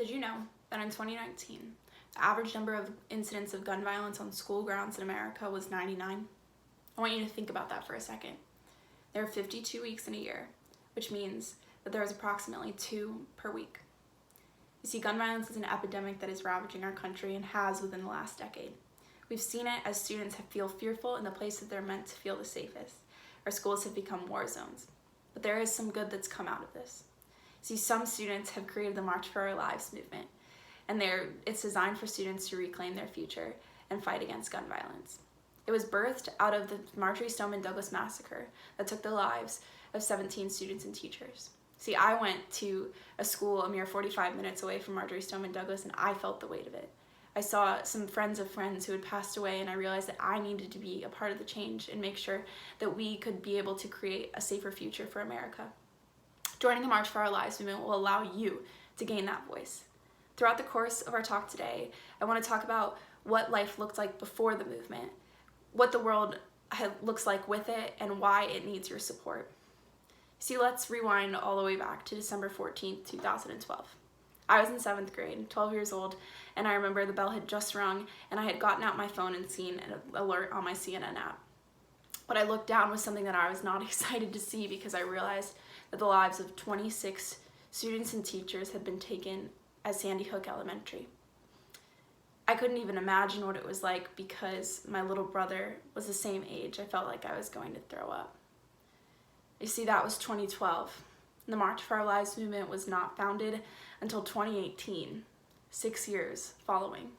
Did you know that in 2019, the average number of incidents of gun violence on school grounds in America was 99? I want you to think about that for a second. There are 52 weeks in a year, which means that there is approximately 2 per week. You see, gun violence is an epidemic that is ravaging our country and has within the last decade. We've seen it as students feel fearful in the place that they're meant to feel the safest. Our schools have become war zones. But there is some good that's come out of this. See, some students have created the March for Our Lives movement, and it's designed for students to reclaim their future and fight against gun violence. It was birthed out of the Marjory Stoneman Douglas massacre that took the lives of 17 students and teachers. See, I went to a school a mere 45 minutes away from Marjory Stoneman Douglas, and I felt the weight of it. I saw some friends of friends who had passed away, and I realized that I needed to be a part of the change and make sure that we could be able to create a safer future for America. Joining the March for Our Lives movement will allow you to gain that voice. Throughout the course of our talk today, I want to talk about what life looked like before the movement, what the world looks like with it, and why it needs your support. See, let's rewind all the way back to December 14th, 2012. I was in 7th grade, 12 years old, and I remember the bell had just rung, and I had gotten out my phone and seen an alert on my CNN app. What I looked down was something that I was not excited to see, because I realized that the lives of 26 students and teachers had been taken at Sandy Hook Elementary. I couldn't even imagine what it was like, because my little brother was the same age. I felt like I was going to throw up. You see, that was 2012. The March for Our Lives movement was not founded until 2018, 6 years following.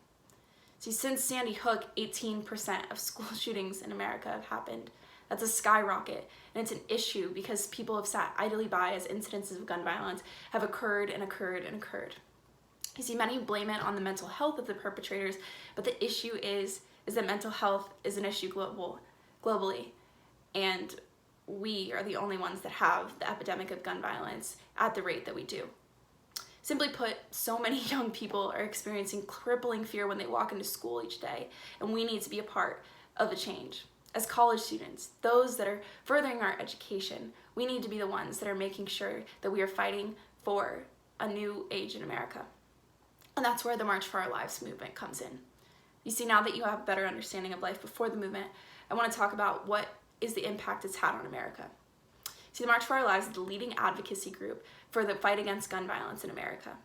See, since Sandy Hook, 18% of school shootings in America have happened. That's a skyrocket, and it's an issue because people have sat idly by as incidences of gun violence have occurred and occurred and occurred. You see, many blame it on the mental health of the perpetrators, but the issue is that mental health is an issue globally, and we are the only ones that have the epidemic of gun violence at the rate that we do. Simply put, so many young people are experiencing crippling fear when they walk into school each day, and we need to be a part of the change. As college students, those that are furthering our education, we need to be the ones that are making sure that we are fighting for a new age in America. And that's where the March for Our Lives movement comes in. You see, now that you have a better understanding of life before the movement, I want to talk about what is the impact it's had on America. See, the March for Our Lives is the leading advocacy group for the fight against gun violence in America.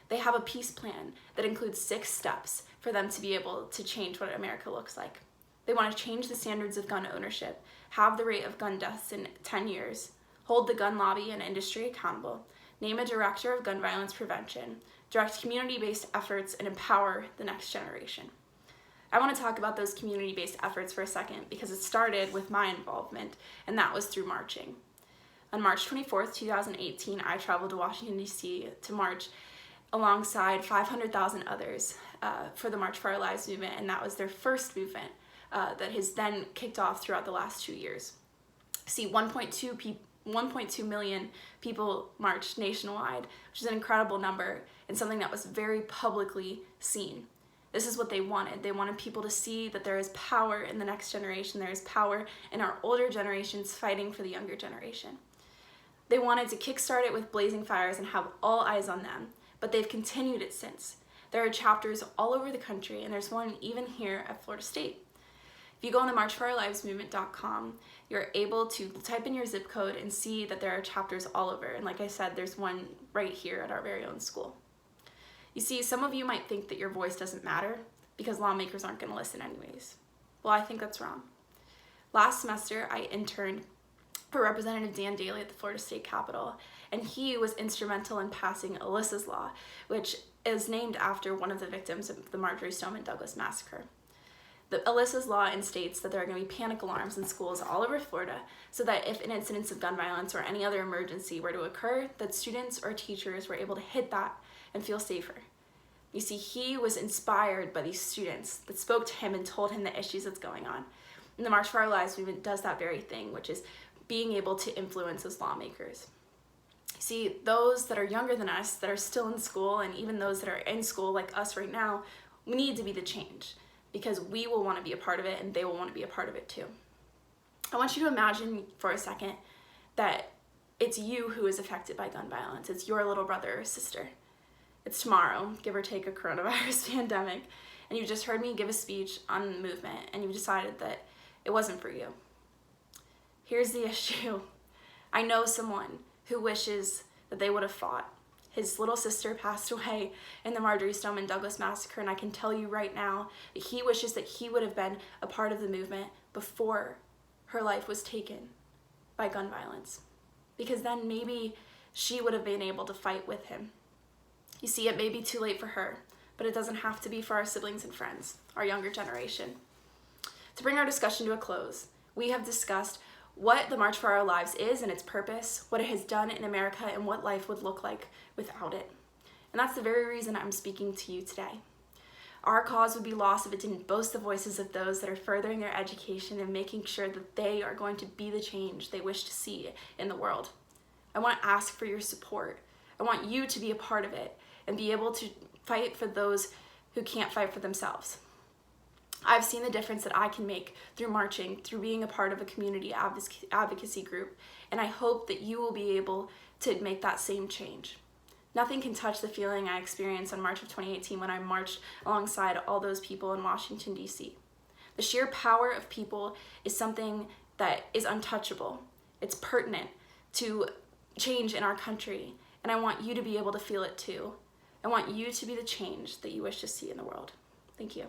They have a peace plan that includes 6 steps for them to be able to change what America looks like. They want to change the standards of gun ownership, have the rate of gun deaths in 10 years, hold the gun lobby and industry accountable, name a director of gun violence prevention, direct community-based efforts, and empower the next generation. I want to talk about those community-based efforts for a second, because it started with my involvement, and that was through marching. On March 24th, 2018, I traveled to Washington, D.C. to march alongside 500,000 others for the March for Our Lives movement, and that was their first movement that has then kicked off throughout the last 2 years. See, 1.2 million people marched nationwide, which is an incredible number and something that was very publicly seen. This is what they wanted. They wanted people to see that there is power in the next generation. There is power in our older generations fighting for the younger generation. They wanted to kickstart it with blazing fires and have all eyes on them, but they've continued it since. There are chapters all over the country, and there's one even here at Florida State. If you go on the marchforourlivesmovement.com, you're able to type in your zip code and see that there are chapters all over. And like I said, there's one right here at our very own school. You see, some of you might think that your voice doesn't matter because lawmakers aren't going to listen anyways. Well, I think that's wrong. Last semester, I interned for Representative Dan Daly at the Florida State Capitol, and he was instrumental in passing Alyssa's Law, which is named after one of the victims of the Marjory Stoneman Douglas massacre. The Alyssa's Law instates that there are going to be panic alarms in schools all over Florida, so that if an incident of gun violence or any other emergency were to occur, that students or teachers were able to hit that and feel safer. You see, he was inspired by these students that spoke to him and told him the issues that's going on. And the March for Our Lives movement does that very thing, which is being able to influence as lawmakers. See, those that are younger than us, that are still in school, and even those that are in school like us right now, we need to be the change, because we will want to be a part of it and they will want to be a part of it too. I want you to imagine for a second that it's you who is affected by gun violence. It's your little brother or sister. It's tomorrow, give or take a coronavirus pandemic, and you just heard me give a speech on the movement and you decided that it wasn't for you. Here's the issue. I know someone who wishes that they would have fought. His little sister passed away in the Marjorie Stoneman Douglas massacre, and I can tell you right now that he wishes that he would have been a part of the movement before her life was taken by gun violence, because then maybe she would have been able to fight with him. You see, it may be too late for her, but it doesn't have to be for our siblings and friends, our younger generation. To bring our discussion to a close, we have discussed what the March for Our Lives is and its purpose, what it has done in America, and what life would look like without it. And that's the very reason I'm speaking to you today. Our cause would be lost if it didn't boast the voices of those that are furthering their education and making sure that they are going to be the change they wish to see in the world. I want to ask for your support. I want you to be a part of it and be able to fight for those who can't fight for themselves. I've seen the difference that I can make through marching, through being a part of a community advocacy group, and I hope that you will be able to make that same change. Nothing can touch the feeling I experienced on March of 2018 when I marched alongside all those people in Washington, D.C. The sheer power of people is something that is untouchable. It's pertinent to change in our country, and I want you to be able to feel it too. I want you to be the change that you wish to see in the world. Thank you.